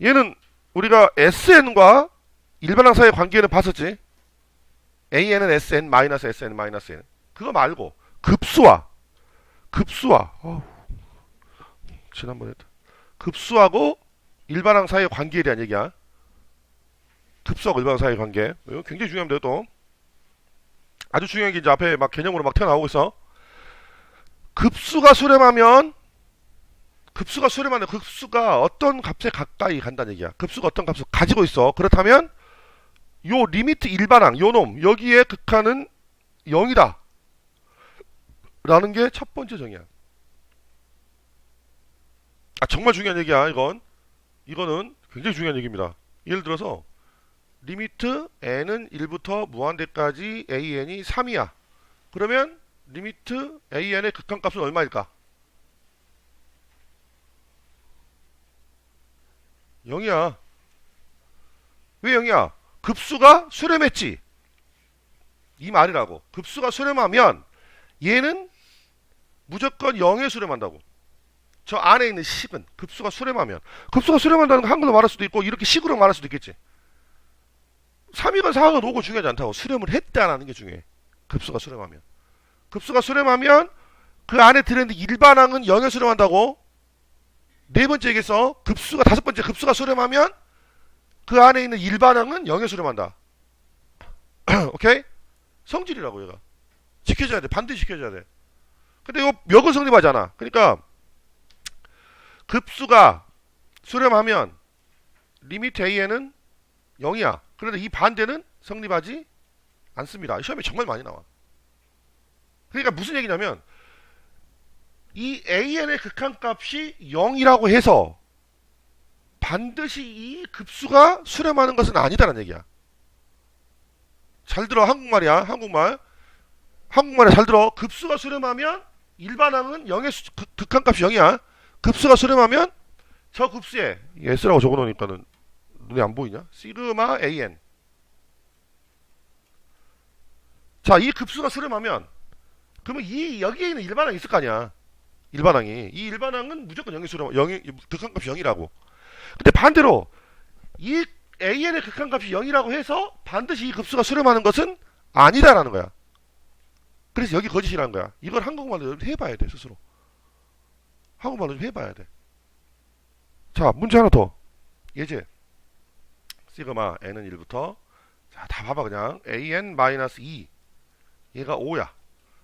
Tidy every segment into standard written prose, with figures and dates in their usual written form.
얘는 우리가 SN과 일반항 사이의 관계는 봤었지. AN은 SN 마이너스 SN 마이너스 N. 그거 말고 급수와 지난번에 했다. 급수하고 일반항 사이의 관계에 대한 얘기야. 급수하고 일반항 사이의 관계. 이거 굉장히 중요합니다. 또 아주 중요한 게 이제 앞에 막 개념으로 막 튀어나오고 있어. 급수가 수렴하면 급수가 어떤 값에 가까이 간다는 얘기야. 급수가 어떤 값을 가지고 있어. 그렇다면 요 리미트 일반항 요놈 여기에 극한은 0이다 라는 게 첫 번째 정의야. 정말 중요한 얘기야. 이거는 굉장히 중요한 얘기입니다. 예를 들어서 리미트 n은 1부터 무한대까지 an이 3이야. 그러면 리미트 an의 극한값은 얼마일까? 0이야. 왜 0이야? 급수가 수렴했지. 이 말이라고. 급수가 수렴하면 얘는 무조건 0에 수렴한다고. 저 안에 있는 식은 급수가 수렴한다는 거 한글로 말할 수도 있고 이렇게 식으로 말할 수도 있겠지. 3이건 4건 5건 중요하지 않다고. 수렴을 했다 안 하는 게 중요해. 급수가 수렴하면 그 안에 들어있는 일반항은 0에 수렴한다고. 네 번째 얘기했어. 다섯 번째 급수가 수렴하면 그 안에 있는 일반항은 0에 수렴한다. 오케이? 성질이라고 얘가. 지켜줘야 돼. 반드시 지켜줘야 돼. 근데 이거 역은 성립하지 않아. 그러니까 급수가 수렴하면 리미트 a는 0이야. 그런데 이 반대는 성립하지 않습니다. 시험에 정말 많이 나와. 그러니까 무슨 얘기냐면 이 an의 극한값이 0이라고 해서 반드시 이 급수가 수렴하는 것은 아니다라는 얘기야. 잘 들어. 한국말이야. 한국말에 잘 들어. 급수가 수렴하면 일반항은 0의 극한값이 0이야. 급수가 수렴하면 저 급수에 S라고 적어놓으니까는 눈에 안 보이냐? 시그마 AN. 자, 이 급수가 수렴하면 그러면 여기에 있는 일반항이 있을 거 아니야. 이 일반항은 무조건 0이 수렴, 극한값이 0이라고. 근데 반대로 이 AN의 극한값이 0이라고 해서 반드시 이 급수가 수렴하는 것은 아니다라는 거야. 그래서 여기 거짓이라는 거야. 이걸 한국말로 해봐야 돼. 스스로. 한국말로 좀 해봐야 돼. 자, 문제 하나 더. 예제. 시그마 n은 1부터 자, 다 봐봐. 그냥 an-2 얘가 5야.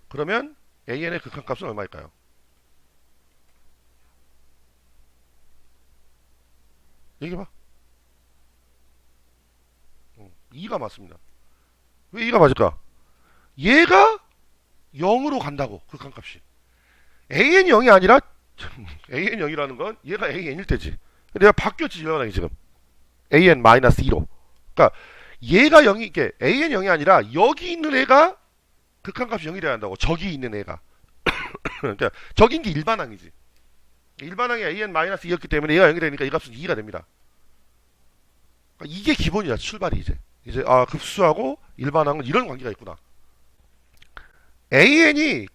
그러면 an의 극한값은 얼마일까요? 얘기해봐. 2가 맞습니다. 왜 2가 맞을까? 얘가 0으로 간다고. 극한값이. an이 0이 아니라 an 0이라는 건 얘가 an일 때지. 내가 바뀌었지. 일반항이 지금 an-2로. 그러니까 얘가 0이 이게 an 0이 아니라 여기 있는 애가 극한값이 0이 돼야 한다고. 저기 있는 애가. 그러니까 저긴 게 일반항이지. 일반항이 an-2였기 때문에 얘가 0이 되니까 이 값은 2가 됩니다. 그러니까 이게 기본이야. 출발이 이제 급수하고 일반항은 이런 관계가 있구나. an의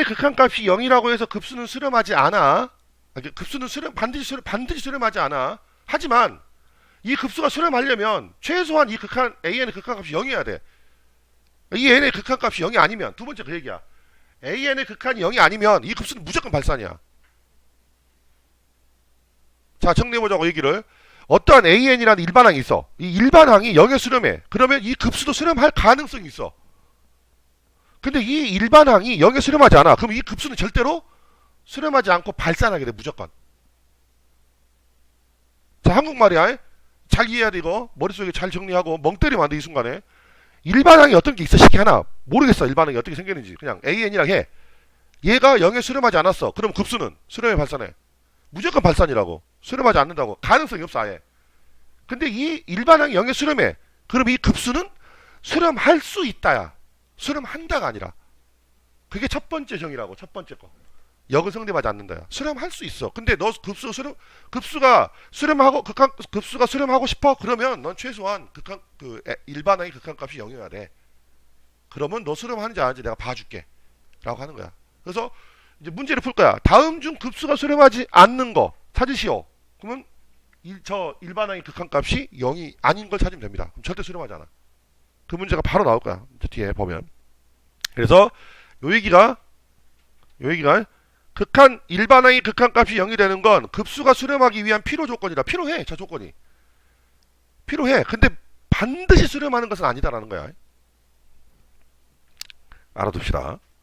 극한값이 0이라고 해서 급수는 수렴하지 않아. 급수는 반드시 수렴하지 않아. 하지만 이 급수가 수렴하려면 최소한 이 an의 극한값이 0이어야 돼. 이 n의 극한값이 0이 아니면 두 번째 그 얘기야. an의 극한이 0이 아니면 이 급수는 무조건 발산이야. 자, 정리해보자고 얘기를. 어떠한 an이라는 일반항이 있어. 이 일반항이 0에 수렴해. 그러면 이 급수도 수렴할 가능성이 있어. 근데 이 일반항이 0에 수렴하지 않아. 그럼 이 급수는 절대로 수렴하지 않고 발산하게 돼. 무조건. 자, 한국말이야. 잘 이해해야 돼. 이거 머릿속에 잘 정리하고 멍 때리면 안 돼. 이 순간에 일반항이 어떤 게 있어. 식이 하나 모르겠어. 일반항이 어떻게 생겼는지. 그냥 an이랑 해. 얘가 0에 수렴하지 않았어. 그럼 급수는 수렴해 발산해. 무조건 발산이라고. 수렴하지 않는다고. 가능성이 없어 아예. 근데 이 일반항이 0에 수렴해. 그럼 이 급수는 수렴할 수 있다야. 수렴한다가 아니라. 그게 첫 번째 정의라고. 첫 번째 거. 역은 성립하지 않는다야. 수렴할 수 있어. 근데 너 급수가 수렴하고 싶어? 그러면 넌 최소한 일반항의 극한값이 0이어야 돼. 그러면 너 수렴하는지 안 하는지 내가 봐줄게. 라고 하는 거야. 그래서 이제 문제를 풀 거야. 다음 중 급수가 수렴하지 않는 거 찾으시오. 그러면 저 일반항의 극한값이 0이 아닌 걸 찾으면 됩니다. 그럼 절대 수렴하지 않아. 그 문제가 바로 나올 거야. 뒤에 보면. 그래서 요 얘기가 일반항의 극한값이 0이 되는 건 급수가 수렴하기 위한 필요 조건이다. 필요해. 저 조건이. 필요해. 근데 반드시 수렴하는 것은 아니다라는 거야. 알아둡시다.